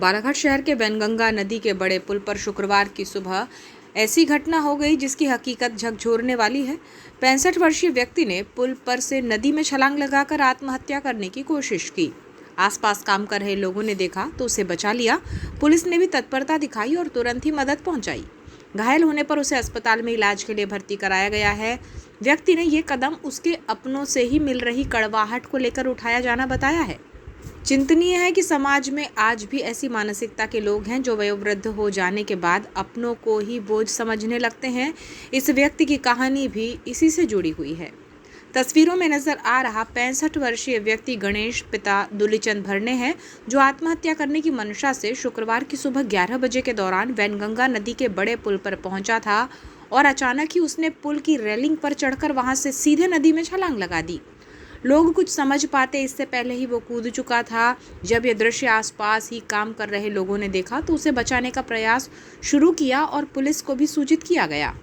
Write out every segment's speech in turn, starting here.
बालाघाट शहर के वैनगंगा नदी के बड़े पुल पर शुक्रवार की सुबह ऐसी घटना हो गई जिसकी हकीकत झकझोरने वाली है। 65 वर्षीय व्यक्ति ने पुल पर से नदी में छलांग लगाकर आत्महत्या करने की कोशिश की। आसपास काम कर रहे लोगों ने देखा तो उसे बचा लिया। पुलिस ने भी तत्परता दिखाई और तुरंत ही मदद पहुंचाई। घायल होने पर उसे अस्पताल में इलाज के लिए भर्ती कराया गया है। व्यक्ति ने ये कदम उसके अपनों से ही मिल रही कड़वाहट को लेकर उठाया जाना बताया है। चिंतनीय है कि समाज में आज भी ऐसी मानसिकता के लोग हैं जो वयोवृद्ध हो जाने के बाद अपनों को ही बोझ समझने लगते हैं। इस व्यक्ति की कहानी भी इसी से जुड़ी हुई है। तस्वीरों में नजर आ रहा 65 वर्षीय व्यक्ति गणेश पिता दुलीचंद भरने हैं, जो आत्महत्या करने की मंशा से शुक्रवार की सुबह 11 बजे के दौरान वैनगंगा नदी के बड़े पुल पर पहुंचा था और अचानक ही उसने पुल की रेलिंग पर चढ़कर वहां से सीधे नदी में छलांग लगा दी। लोग कुछ समझ पाते इससे पहले ही वो कूद चुका था। जब यह दृश्य आसपास ही काम कर रहे लोगों ने देखा तो उसे बचाने का प्रयास शुरू किया और पुलिस को भी सूचित किया गया।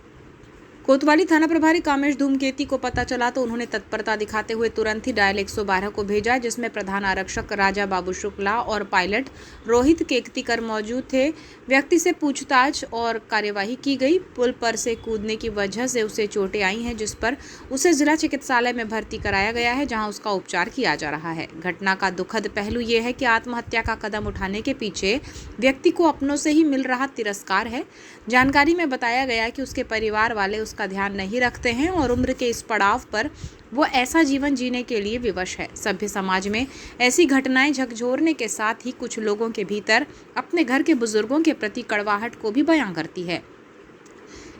कोतवाली थाना प्रभारी कामेश धूमकेती को पता चला तो उन्होंने तत्परता दिखाते हुए तुरंत ही डायल 112 को भेजा, जिसमें प्रधान आरक्षक राजा बाबू शुक्ला और पायलट रोहित केकतीकर मौजूद थे। व्यक्ति से पूछताछ और कार्यवाही की गई। पुल पर से कूदने की वजह से उसे चोटें आई हैं, जिस पर उसे जिला चिकित्सालय में भर्ती कराया गया है, जहां उसका उपचार किया जा रहा है। घटना का दुखद पहलू ये है कि आत्महत्या का कदम उठाने के पीछे व्यक्ति को अपनों से ही मिल रहा तिरस्कार है। जानकारी में बताया गया कि उसके परिवार वाले का ध्यान नहीं रखते हैं और उम्र के इस पड़ाव पर वो ऐसा जीवन जीने के लिए विवश है। सभ्य समाज में ऐसी घटनाएं झकझोरने के साथ ही कुछ लोगों के भीतर अपने घर के बुजुर्गों के प्रति कड़वाहट को भी बयां करती है।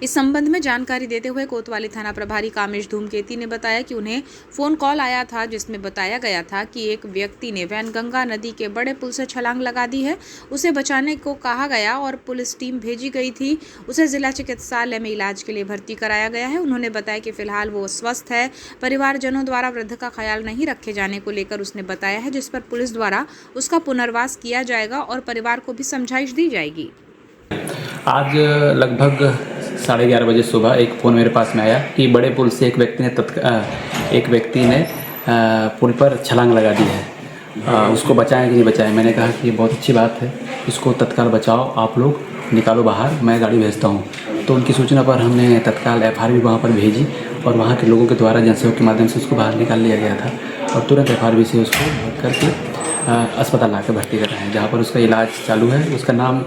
इस संबंध में जानकारी देते हुए कोतवाली थाना प्रभारी कामेश धूमकेती ने बताया कि उन्हें फोन कॉल आया था, जिसमें बताया गया था कि एक व्यक्ति ने वैनगंगा नदी के बड़े पुल से छलांग लगा दी है। उसे बचाने को कहा गया और पुलिस टीम भेजी गई थी। उसे जिला चिकित्सालय में इलाज के लिए भर्ती कराया गया है। उन्होंने बताया कि फिलहाल वो स्वस्थ है। परिवारजनों द्वारा वृद्ध का ख्याल नहीं रखे जाने को लेकर उसने बताया है, जिस पर पुलिस द्वारा उसका पुनर्वास किया जाएगा और परिवार को भी समझाइश दी जाएगी। आज लगभग 11:30 बजे सुबह एक फ़ोन मेरे पास में आया कि बड़े पुल से एक व्यक्ति ने पुल पर छलांग लगा दी है। उसको बचाएं कि नहीं बचाएं। मैंने कहा कि ये बहुत अच्छी बात है, इसको तत्काल बचाओ, आप लोग निकालो बाहर, मैं गाड़ी भेजता हूँ। तो उनकी सूचना पर हमने तत्काल FR भी वहाँ पर भेजी और वहाँ के लोगों के द्वारा जनसहयोग के माध्यम से उसको बाहर निकाल लिया गया था और तुरंत FR से उसको भर करके अस्पताल ला कर भर्ती कर रहे हैं, जहाँ पर उसका इलाज चालू है। उसका नाम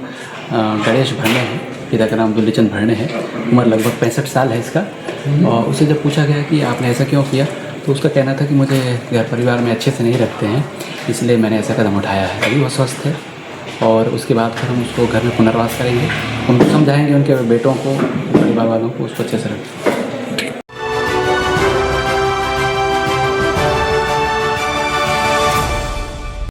गणेश भरने है, पिता का नाम दुलीचंद भरने है। उम्र लगभग 65 साल है इसका। और उससे जब पूछा गया कि आपने ऐसा क्यों किया, तो उसका कहना था कि मुझे घर परिवार में अच्छे से नहीं रखते हैं, इसलिए मैंने ऐसा कदम उठाया है। अभी वो स्वस्थ है और उसके बाद फिर हम उसको घर में पुनर्वास करेंगे, उनको समझाएंगे, उनके बेटों को, परिवार वालों को उसको अच्छे से रखें।